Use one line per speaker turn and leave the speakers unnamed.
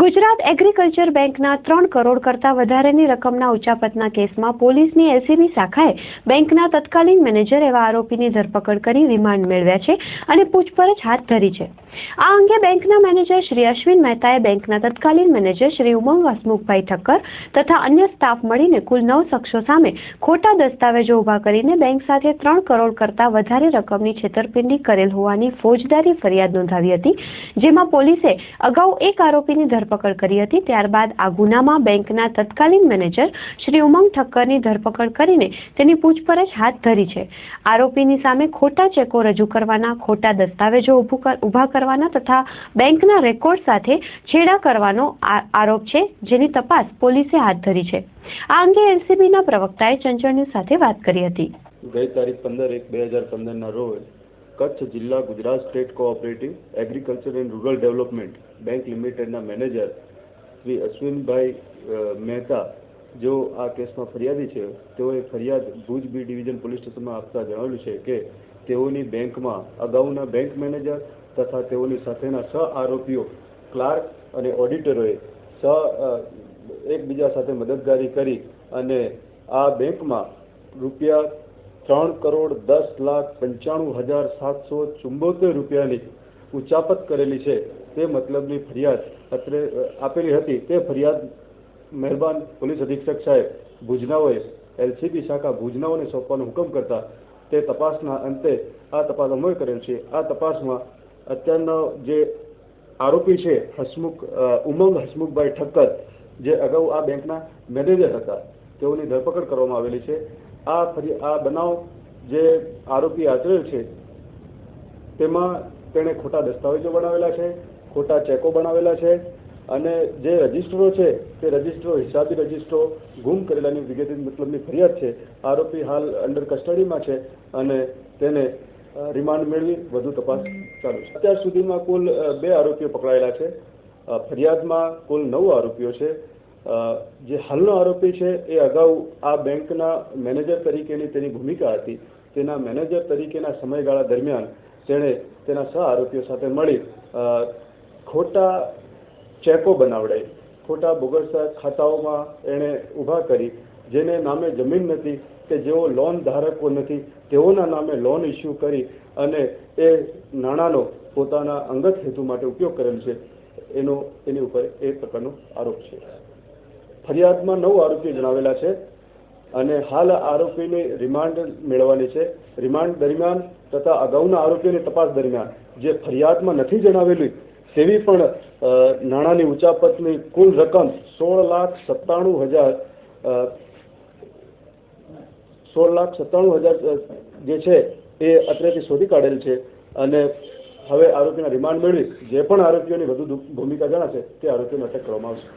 Gujarat agriculture બેંકના 3 કરોડ કરતાં વધારેની રકમના ઉચાપતના કેસમાં પોલીસની એલસીબી શાખાએ બેંકના તત્કાલીન મેનેજર એવા આરોપીની ધરપકડ કરી રિમાન્ડ મેળવ્યા છે અને પૂછપરછ હાથ ધરી છે। આ અંગે બેંકના મેનેજર શ્રી અશ્વિન મહેતાએ બેંકના તત્કાલીન મેનેજર શ્રી ઉમંગ હસમુખભાઈ ઠક્કર તથા અન્ય સ્ટાફ મળીને કુલ 9 શખ્સો સામે ખોટા દસ્તાવેજો ઉભા કરીને બેંક સાથે 3 કરોડ કરતાં વધારે રકમની છેતરપિંડી કરેલ હોવાની ફોજદારી ફરિયાદ નોંધાવી હતી, જેમાં પોલીસે અગાઉ એક આરોપીની ધરપકડ કરી હતી। ત્યારબાદ આ ગુનામાં બેંકના તત્કાલીન મેનેજર શ્રી ઉમંગ ઠક્કરની ધરપકડ કરીને તેની પૂછપરછ હાથ ધરી છે। આરોપીની સામે ખોટા ચેકો રજૂ કરવાના, ખોટા દસ્તાવેજો ઉભા કરવાના તથા બેંકના રેકોર્ડ સાથે છેડા કરવાનો આરોપ છે, જેની તપાસ પોલીસે હાથ ધરી છે। આ અંગે એલસીબીના પ્રવક્તાએ ચંચળ ન્યૂઝ સાથે વાત કરી હતી।
ગઈ તારીખ 15/1/2015 ના રોજ કચ્છ જિલ્લા Gujarat state cooperative agriculture and rural development bank લિમિટેડના મેનેજર શ્રી અશ્વિનભાઈ મહેતા જો આ કેસમાં ફરિયાદી છે, તેઓએ ફરિયાદ ભુજ બી ડિવિઝન પોલીસ સ્ટેશનમાં આપતા જણાવ્યું છે કે તેઓની બેંકમાં અગાઉના બેંક મેનેજર તથા તેઓની સાથેના સહ આરોપીઓ ક્લાર્ક અને ઓડિટરોએ એકબીજા સાથે મદદગારી કરી અને આ બેંકમાં રૂપિયા 3,10,95,774 રૂપિયાની ઉચાપત કરેલી છે તે મતલબની ફરિયાદ અત્રે આપેલી હતી। તે ફરિયાદ મહેરબાન પોલીસ અધિક્ષક સાહેબ ભુજનાઓએ એલસીબી શાખા ભુજનાઓને સોંપવાનો હુકમ કરતા તે તપાસના અંતે આ તપાસ અમલ કરેલ છે। આ તપાસમાં અત્યારનો જે આરોપી છે ઉમંગ હસમુખભાઈ ઠક્કર, જે અગાઉ આ બેંકના મેનેજર હતા, તેઓની ધરપકડ કરવામાં આવેલી છે। આ બનાવ જે આરોપી આચરેલ છે તેમાં તેણે ખોટા દસ્તાવેજો બનાવેલા છે, ખોટા ચેકો બનાવેલા છે અને જે રજિસ્ટરો છે તે રજિસ્ટરો હિસાબી રજિસ્ટરો ગુમ કરેલાની વિગતે મતલબની ફરિયાદ છે। આરોપી હાલ અંડર કસ્ટડીમાં છે અને તેને રિમાન્ડ મેળવી વધુ તપાસ ચાલુ છે। અત્યાર સુધીમાં કુલ 2 આરોપીઓ પકડાયેલા છે। ફરિયાદમાં કુલ 9 આરોપીઓ છે। જે હાલનો આરોપી છે એ અગાઉ આ બેંકના મેનેજર તરીકેની તેની ભૂમિકા હતી। તેના મેનેજર તરીકેના સમયગાળા દરમિયાન તેણે તેના સહ આરોપીઓ સાથે મળી ખોટા ચેકો બનાવડાવી, ખોટા બોગસ ખાતાઓમાં એણે ઊભા કરી, જેને નામે જમીન નથી કે જેઓ લોન ધારકો નથી તેઓના નામે લોન ઇસ્યુ કરી અને એ નાણાંનો પોતાના અંગત હેતુ માટે ઉપયોગ કરેલ છે। એની ઉપર એ પ્રકારનો આરોપ છે। ફરિયાદમાં 9 આરોપીઓ જણાવેલા છે અને હાલ આરોપીની રિમાન્ડ મેળવવાની છે। રિમાન્ડ દરમિયાન તથા અગાઉના આરોપીઓની તપાસ દરમિયાન જે ફરિયાદમાં નથી જણાવેલી તેવી પણ નાણાંની ઉચાપતની કુલ રકમ 16,97,000 જે છે એ અત્રેથી શોધી કાઢેલ છે અને હવે આરોપીના રિમાન્ડ મેળવી જે પણ આરોપીઓની વધુ ભૂમિકા જણાશે તે આરોપીઓને અટક કરવામાં આવશે।